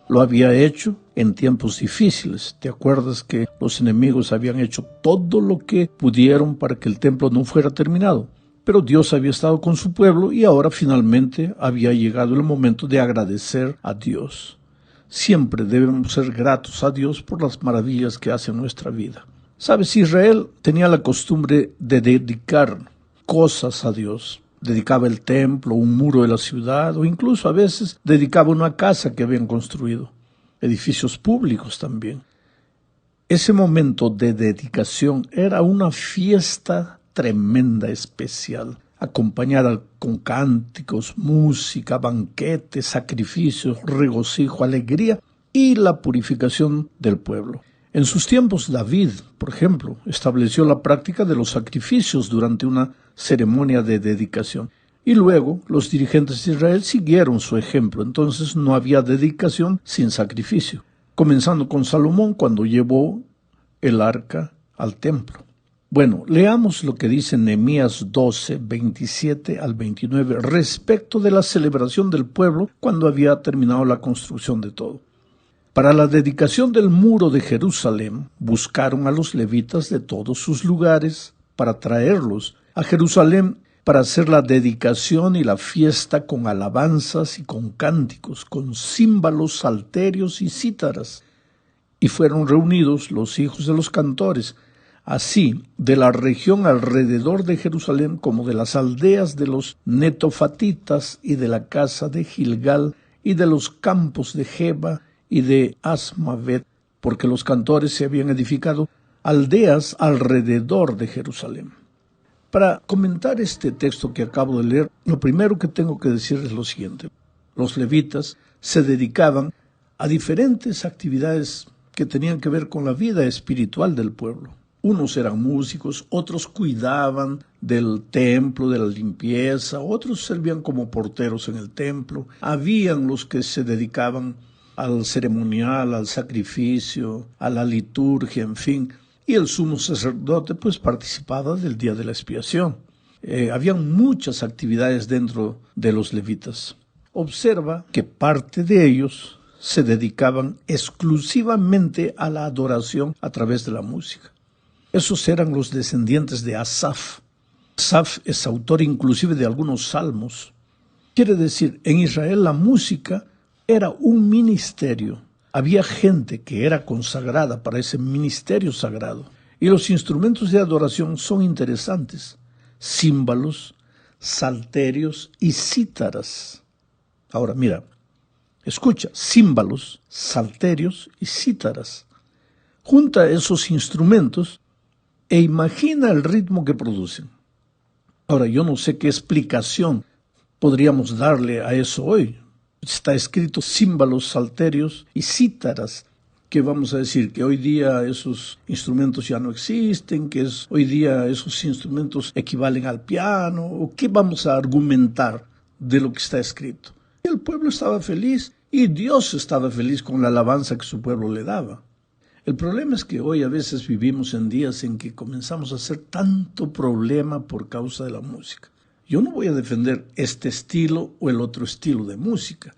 Lo había hecho en tiempos difíciles. ¿Te acuerdas que los enemigos habían hecho todo lo que pudieron para que el templo no fuera terminado? Pero Dios había estado con su pueblo y ahora finalmente había llegado el momento de agradecer a Dios. Siempre debemos ser gratos a Dios por las maravillas que hace en nuestra vida. ¿Sabes? Israel tenía la costumbre de dedicar cosas a Dios. Dedicaba el templo, un muro de la ciudad, o incluso a veces dedicaba una casa que habían construido. Edificios públicos también. Ese momento de dedicación era una fiesta tremenda, especial, acompañada con cánticos, música, banquetes, sacrificios, regocijo, alegría y la purificación del pueblo. En sus tiempos, David, por ejemplo, estableció la práctica de los sacrificios durante una ceremonia de dedicación. Y luego los dirigentes de Israel siguieron su ejemplo. Entonces no había dedicación sin sacrificio. Comenzando con Salomón cuando llevó el arca al templo. Bueno, leamos lo que dice Nehemías 12, 27 al 29, respecto de la celebración del pueblo cuando había terminado la construcción de todo. Para la dedicación del muro de Jerusalén, buscaron a los levitas de todos sus lugares para traerlos a Jerusalén para hacer la dedicación y la fiesta con alabanzas y con cánticos, con címbalos, salterios y cítaras. Y fueron reunidos los hijos de los cantores, así de la región alrededor de Jerusalén como de las aldeas de los netofatitas y de la casa de Gilgal y de los campos de Geba y de Asmavet, porque los cantores se habían edificado aldeas alrededor de Jerusalén. Para comentar este texto que acabo de leer, lo primero que tengo que decir es lo siguiente. Los levitas se dedicaban a diferentes actividades que tenían que ver con la vida espiritual del pueblo. Unos eran músicos, otros cuidaban del templo, de la limpieza, otros servían como porteros en el templo. Habían los que se dedicaban al ceremonial, al sacrificio, a la liturgia, en fin. Y el sumo sacerdote pues participaba del día de la expiación. Habían muchas actividades dentro de los levitas. Observa que parte de ellos se dedicaban exclusivamente a la adoración a través de la música. Esos eran los descendientes de Asaf. Asaf es autor inclusive de algunos salmos. Quiere decir, en Israel la música era un ministerio. Había gente que era consagrada para ese ministerio sagrado. Y los instrumentos de adoración son interesantes. Címbalos, salterios y cítaras. Ahora mira, escucha, címbalos, salterios y cítaras. Junta esos instrumentos e imagina el ritmo que producen. Ahora, yo no sé qué explicación podríamos darle a eso hoy. Está escrito címbalos, salterios y cítaras. ¿Qué vamos a decir? Que hoy día esos instrumentos ya no existen, que hoy día esos instrumentos equivalen al piano. ¿O qué vamos a argumentar de lo que está escrito? El pueblo estaba feliz y Dios estaba feliz con la alabanza que su pueblo le daba. El problema es que hoy a veces vivimos en días en que comenzamos a hacer tanto problema por causa de la música. Yo no voy a defender este estilo o el otro estilo de música.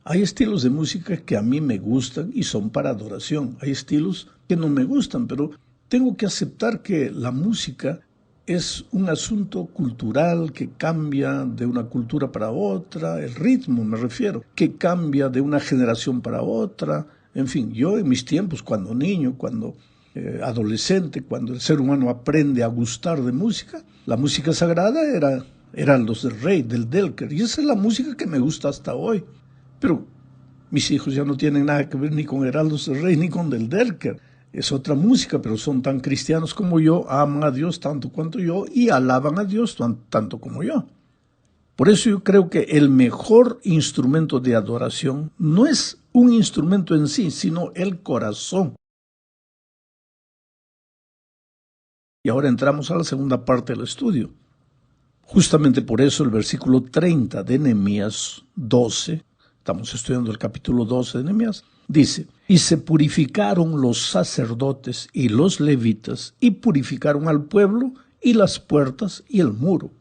Hay estilos de música que a mí me gustan y son para adoración. Hay estilos que no me gustan, pero tengo que aceptar que la música es un asunto cultural que cambia de una cultura para otra, el ritmo me refiero, que cambia de una generación para otra. En fin, yo en mis tiempos, cuando niño, cuando adolescente, cuando el ser humano aprende a gustar de música, la música sagrada eran los del Rey, del Delker, y esa es la música que me gusta hasta hoy. Pero mis hijos ya no tienen nada que ver ni con Heraldos del Rey ni con del Delker. Es otra música, pero son tan cristianos como yo, aman a Dios tanto cuanto yo y alaban a Dios tanto como yo. Por eso yo creo que el mejor instrumento de adoración no es un instrumento en sí, sino el corazón. Y ahora entramos a la segunda parte del estudio. Justamente por eso el versículo 30 de Nehemías 12, estamos estudiando el capítulo 12 de Nehemías, dice: y se purificaron los sacerdotes y los levitas, y purificaron al pueblo, y las puertas, y el muro.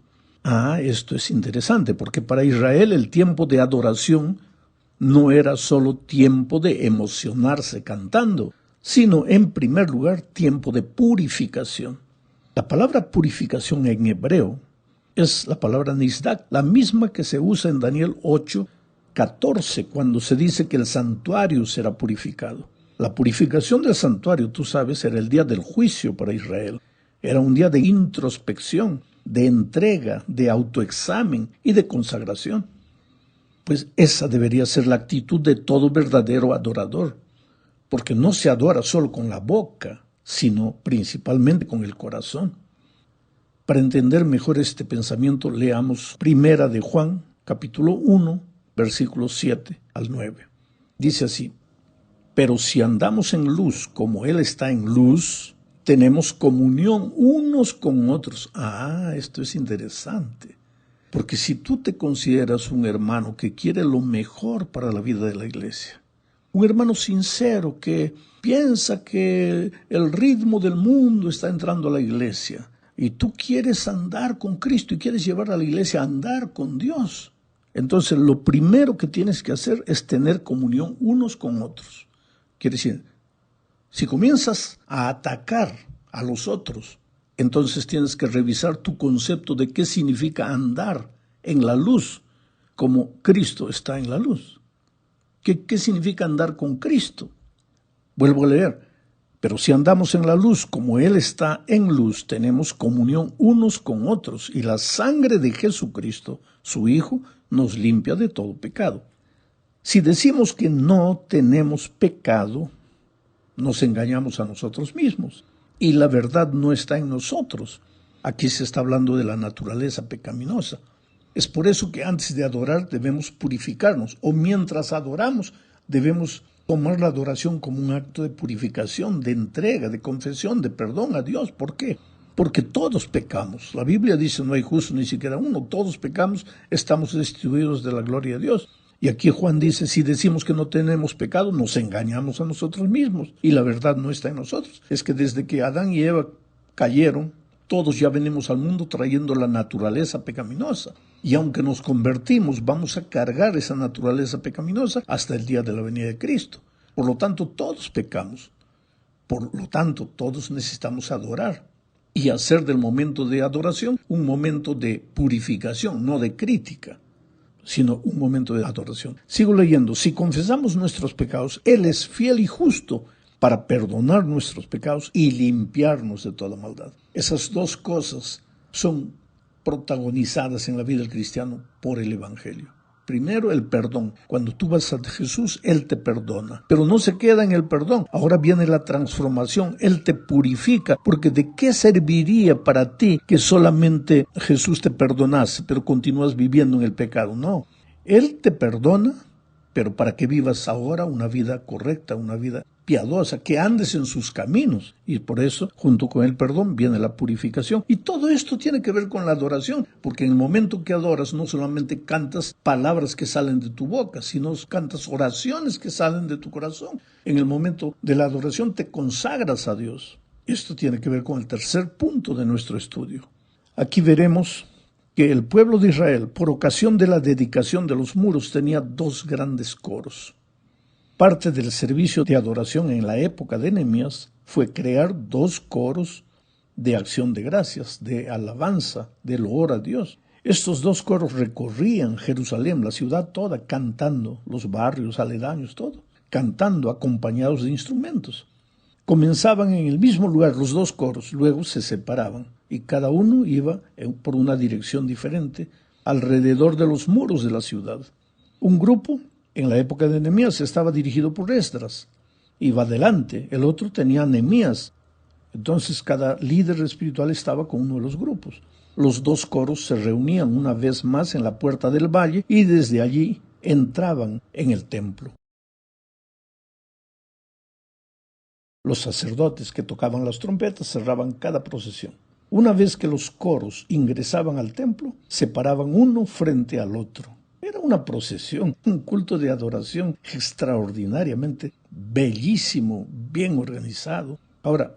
Esto es interesante, porque para Israel el tiempo de adoración no era solo tiempo de emocionarse cantando, sino en primer lugar tiempo de purificación. La palabra purificación en hebreo es la palabra nisdak, la misma que se usa en Daniel 8:14, cuando se dice que el santuario será purificado. La purificación del santuario, tú sabes, era el día del juicio para Israel. Era un día de introspección, de entrega, de autoexamen y de consagración. Pues esa debería ser la actitud de todo verdadero adorador, porque no se adora solo con la boca, sino principalmente con el corazón. Para entender mejor este pensamiento, leamos Primera de Juan, capítulo 1, versículos 7 al 9. Dice así: pero si andamos en luz como Él está en luz, tenemos comunión unos con otros. Esto es interesante. Porque si tú te consideras un hermano que quiere lo mejor para la vida de la iglesia, un hermano sincero que piensa que el ritmo del mundo está entrando a la iglesia, y tú quieres andar con Cristo y quieres llevar a la iglesia a andar con Dios, entonces lo primero que tienes que hacer es tener comunión unos con otros. Quiere decir, si comienzas a atacar a los otros, entonces tienes que revisar tu concepto de qué significa andar en la luz como Cristo está en la luz. ¿Qué significa andar con Cristo? Vuelvo a leer. Pero si andamos en la luz como Él está en luz, tenemos comunión unos con otros, y la sangre de Jesucristo, su Hijo, nos limpia de todo pecado. Si decimos que no tenemos pecado, nos engañamos a nosotros mismos, y la verdad no está en nosotros. Aquí se está hablando de la naturaleza pecaminosa. Es por eso que antes de adorar debemos purificarnos, o mientras adoramos debemos tomar la adoración como un acto de purificación, de entrega, de confesión, de perdón a Dios. ¿Por qué? Porque todos pecamos. La Biblia dice: no hay justo ni siquiera uno. Todos pecamos, estamos destituidos de la gloria de Dios. Y aquí Juan dice: si decimos que no tenemos pecado, nos engañamos a nosotros mismos, y la verdad no está en nosotros. Es que desde que Adán y Eva cayeron, todos ya venimos al mundo trayendo la naturaleza pecaminosa. Y aunque nos convertimos, vamos a cargar esa naturaleza pecaminosa hasta el día de la venida de Cristo. Por lo tanto, todos pecamos. Por lo tanto, todos necesitamos adorar y hacer del momento de adoración un momento de purificación, no de crítica, sino un momento de adoración. Sigo leyendo. Si confesamos nuestros pecados, Él es fiel y justo para perdonar nuestros pecados y limpiarnos de toda maldad. Esas dos cosas son protagonizadas en la vida del cristiano por el Evangelio. Primero, el perdón. Cuando tú vas a Jesús, Él te perdona. Pero no se queda en el perdón. Ahora viene la transformación. Él te purifica. Porque ¿de qué serviría para ti que solamente Jesús te perdonase, pero continúas viviendo en el pecado? No. Él te perdona, pero para que vivas ahora una vida correcta, una vida piadosa, que andes en sus caminos. Y por eso, junto con el perdón, viene la purificación. Y todo esto tiene que ver con la adoración, porque en el momento que adoras, no solamente cantas palabras que salen de tu boca, sino cantas oraciones que salen de tu corazón. En el momento de la adoración te consagras a Dios. Esto tiene que ver con el tercer punto de nuestro estudio. Aquí veremos que el pueblo de Israel, por ocasión de la dedicación de los muros, tenía dos grandes coros. Parte del servicio de adoración en la época de Nehemías fue crear dos coros de acción de gracias, de alabanza, de loor a Dios. Estos dos coros recorrían Jerusalén, la ciudad toda, cantando, los barrios aledaños, todo, cantando acompañados de instrumentos. Comenzaban en el mismo lugar los dos coros, luego se separaban y cada uno iba por una dirección diferente alrededor de los muros de la ciudad. Un grupo en la época de Nehemías estaba dirigido por Esdras, iba adelante, el otro tenía a Nehemías. Entonces cada líder espiritual estaba con uno de los grupos. Los dos coros se reunían una vez más en la puerta del valle y desde allí entraban en el templo. Los sacerdotes que tocaban las trompetas cerraban cada procesión. Una vez que los coros ingresaban al templo, se paraban uno frente al otro. Era una procesión, un culto de adoración extraordinariamente bellísimo, bien organizado. Ahora,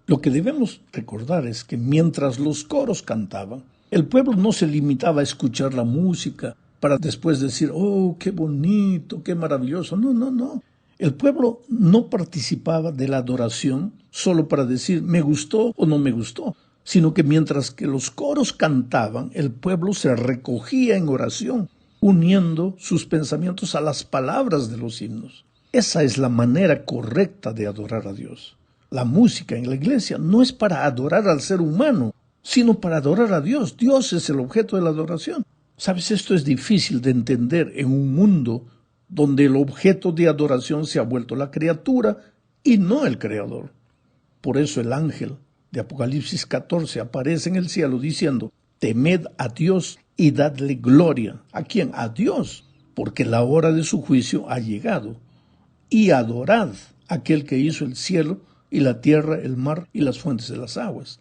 lo que debemos recordar es que mientras los coros cantaban, el pueblo no se limitaba a escuchar la música para después decir, oh, qué bonito, qué maravilloso. No, no, no. El pueblo no participaba de la adoración solo para decir me gustó o no me gustó, sino que mientras que los coros cantaban, el pueblo se recogía en oración, uniendo sus pensamientos a las palabras de los himnos. Esa es la manera correcta de adorar a Dios. La música en la iglesia no es para adorar al ser humano, sino para adorar a Dios. Dios es el objeto de la adoración. ¿Sabes? Esto es difícil de entender en un mundo donde el objeto de adoración se ha vuelto la criatura y no el Creador. Por eso el ángel de Apocalipsis 14 aparece en el cielo diciendo, temed a Dios y dadle gloria. ¿A quién? A Dios, porque la hora de su juicio ha llegado. Y adorad a aquel que hizo el cielo y la tierra, el mar y las fuentes de las aguas.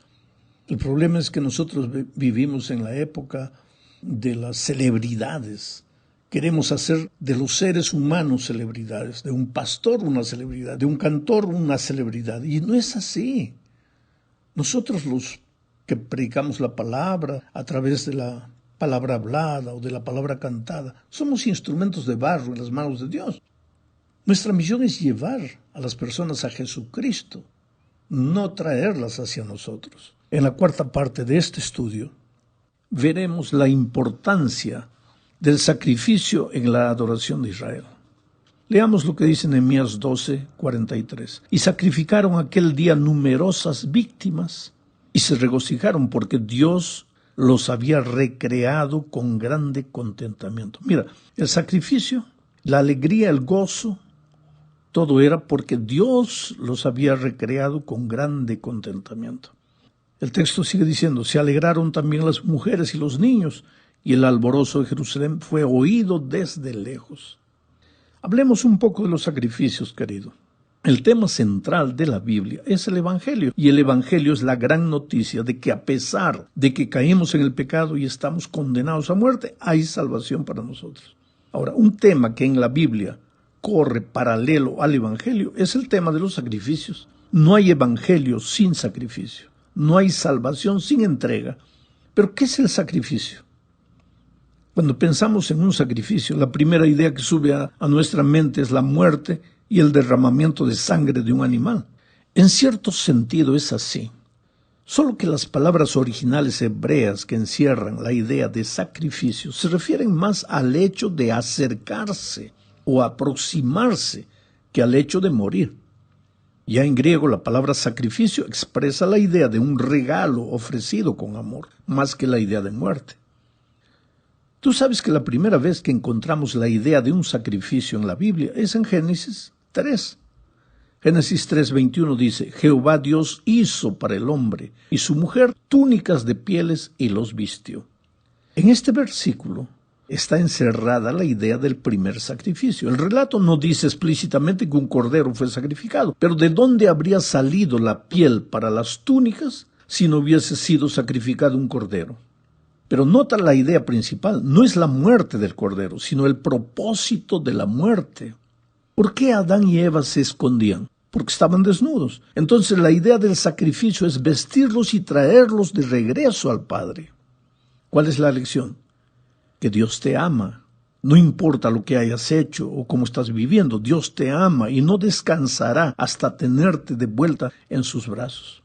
El problema es que nosotros vivimos en la época de las celebridades. Queremos hacer de los seres humanos celebridades, de un pastor una celebridad, de un cantor una celebridad. Y no es así. Nosotros los que predicamos la palabra a través de la palabra hablada o de la palabra cantada, somos instrumentos de barro en las manos de Dios. Nuestra misión es llevar a las personas a Jesucristo, no traerlas hacia nosotros. En la cuarta parte de este estudio, veremos la importancia del sacrificio en la adoración de Israel. Leamos lo que dice Nehemías 12:43. Y sacrificaron aquel día numerosas víctimas y se regocijaron porque Dios los había recreado con grande contentamiento. Mira, el sacrificio, la alegría, el gozo, todo era porque Dios los había recreado con grande contentamiento. El texto sigue diciendo, se alegraron también las mujeres y los niños, y el alborozo de Jerusalén fue oído desde lejos. Hablemos un poco de los sacrificios, querido. El tema central de la Biblia es el Evangelio, y el Evangelio es la gran noticia de que a pesar de que caímos en el pecado y estamos condenados a muerte, hay salvación para nosotros. Ahora, un tema que en la Biblia corre paralelo al Evangelio es el tema de los sacrificios. No hay Evangelio sin sacrificio. No hay salvación sin entrega. ¿Pero qué es el sacrificio? Cuando pensamos en un sacrificio, la primera idea que sube a nuestra mente es la muerte y el derramamiento de sangre de un animal. En cierto sentido es así. Solo que las palabras originales hebreas que encierran la idea de sacrificio se refieren más al hecho de acercarse o aproximarse que al hecho de morir. Ya en griego la palabra sacrificio expresa la idea de un regalo ofrecido con amor, más que la idea de muerte. Tú sabes que la primera vez que encontramos la idea de un sacrificio en la Biblia es en Génesis 3. Génesis 3:21 dice, Jehová Dios hizo para el hombre y su mujer túnicas de pieles y los vistió. En este versículo está encerrada la idea del primer sacrificio. El relato no dice explícitamente que un cordero fue sacrificado, pero ¿de dónde habría salido la piel para las túnicas si no hubiese sido sacrificado un cordero? Pero nota la idea principal, no es la muerte del cordero, sino el propósito de la muerte. ¿Por qué Adán y Eva se escondían? Porque estaban desnudos. Entonces la idea del sacrificio es vestirlos y traerlos de regreso al Padre. ¿Cuál es la lección? Que Dios te ama. No importa lo que hayas hecho o cómo estás viviendo, Dios te ama y no descansará hasta tenerte de vuelta en sus brazos.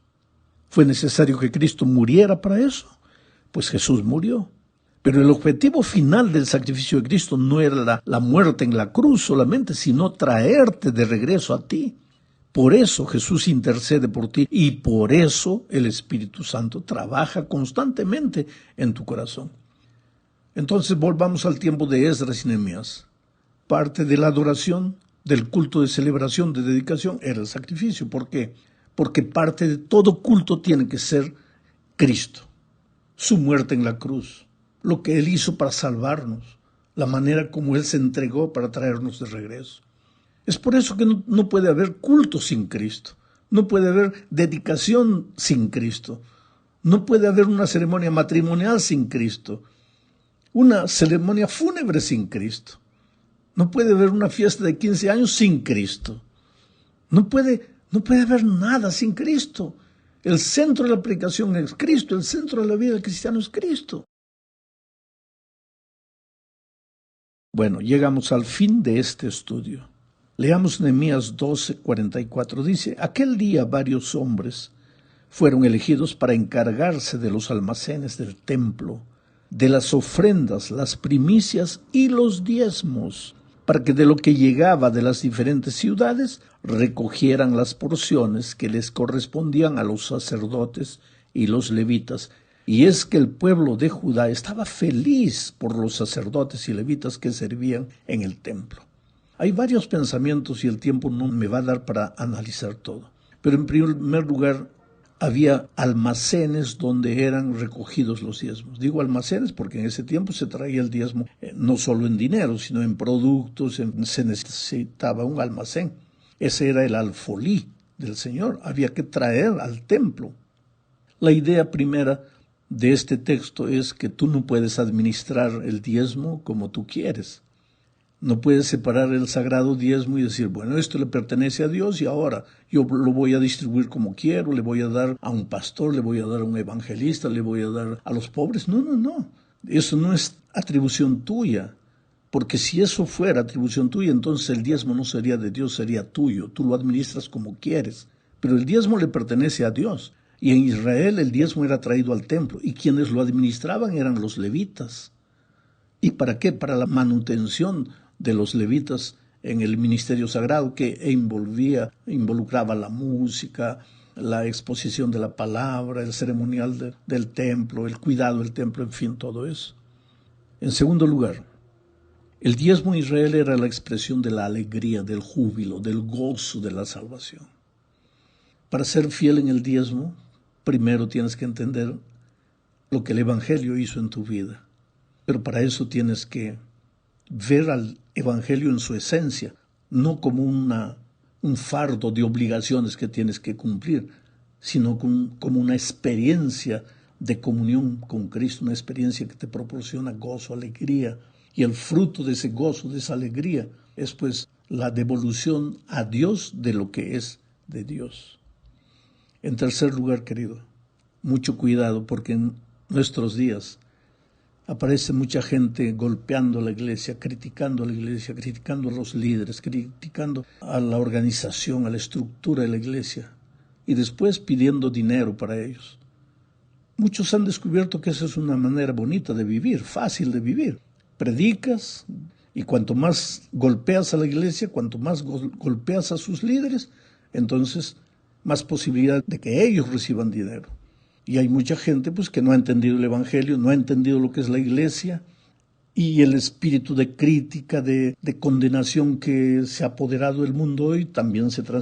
¿Fue necesario que Cristo muriera para eso? Pues Jesús murió. Pero el objetivo final del sacrificio de Cristo no era la muerte en la cruz solamente, sino traerte de regreso a ti. Por eso Jesús intercede por ti y por eso el Espíritu Santo trabaja constantemente en tu corazón. Entonces volvamos al tiempo de Esdras y Nehemías. Parte de la adoración, del culto de celebración, de dedicación, era el sacrificio. ¿Por qué? Porque parte de todo culto tiene que ser Cristo. Su muerte en la cruz, lo que Él hizo para salvarnos, la manera como Él se entregó para traernos de regreso. Es por eso que no puede haber culto sin Cristo, no puede haber dedicación sin Cristo, no puede haber una ceremonia matrimonial sin Cristo, una ceremonia fúnebre sin Cristo, no puede haber una fiesta de 15 años sin Cristo, no puede haber nada sin Cristo. El centro de la predicación es Cristo, el centro de la vida del cristiano es Cristo. Bueno, llegamos al fin de este estudio. Leamos Nehemías 12:44. Dice: aquel día varios hombres fueron elegidos para encargarse de los almacenes del templo, de las ofrendas, las primicias y los diezmos, para que de lo que llegaba de las diferentes ciudades recogieran las porciones que les correspondían a los sacerdotes y los levitas. Y es que el pueblo de Judá estaba feliz por los sacerdotes y levitas que servían en el templo. Hay varios pensamientos y el tiempo no me va a dar para analizar todo. Pero en primer lugar, había almacenes donde eran recogidos los diezmos. Digo almacenes porque en ese tiempo se traía el diezmo no solo en dinero, sino en productos, se necesitaba un almacén. Ese era el alfolí del Señor, había que traer al templo. La idea primera de este texto es que tú no puedes administrar el diezmo como tú quieres. No puedes separar el sagrado diezmo y decir, bueno, esto le pertenece a Dios y ahora yo lo voy a distribuir como quiero, le voy a dar a un pastor, le voy a dar a un evangelista, le voy a dar a los pobres. No. Eso no es atribución tuya, porque si eso fuera atribución tuya, entonces el diezmo no sería de Dios, sería tuyo. Tú lo administras como quieres, pero el diezmo le pertenece a Dios. Y en Israel el diezmo era traído al templo y quienes lo administraban eran los levitas. ¿Y para qué? Para la manutención de los levitas en el ministerio sagrado que involucraba la música, la exposición de la palabra, el ceremonial del templo, el cuidado del templo, en fin, todo eso. En segundo lugar, el diezmo en Israel era la expresión de la alegría, del júbilo, del gozo de la salvación. Para ser fiel en el diezmo, primero tienes que entender lo que el Evangelio hizo en tu vida. Pero para eso tienes que ver al Evangelio en su esencia, no como un fardo de obligaciones que tienes que cumplir, sino como una experiencia de comunión con Cristo, una experiencia que te proporciona gozo, alegría, y el fruto de ese gozo, de esa alegría, es pues la devolución a Dios de lo que es de Dios. En tercer lugar, querido, mucho cuidado, porque en nuestros días aparece mucha gente golpeando a la iglesia, criticando a la iglesia, criticando a los líderes, criticando a la organización, a la estructura de la iglesia, y después pidiendo dinero para ellos. Muchos han descubierto que esa es una manera bonita de vivir, fácil de vivir. Predicas, y cuanto más golpeas a la iglesia, cuanto más golpeas a sus líderes, entonces más posibilidad de que ellos reciban dinero. Y hay mucha gente pues que no ha entendido el Evangelio, no ha entendido lo que es la iglesia, y el espíritu de crítica, de condenación que se ha apoderado del mundo hoy también se transmite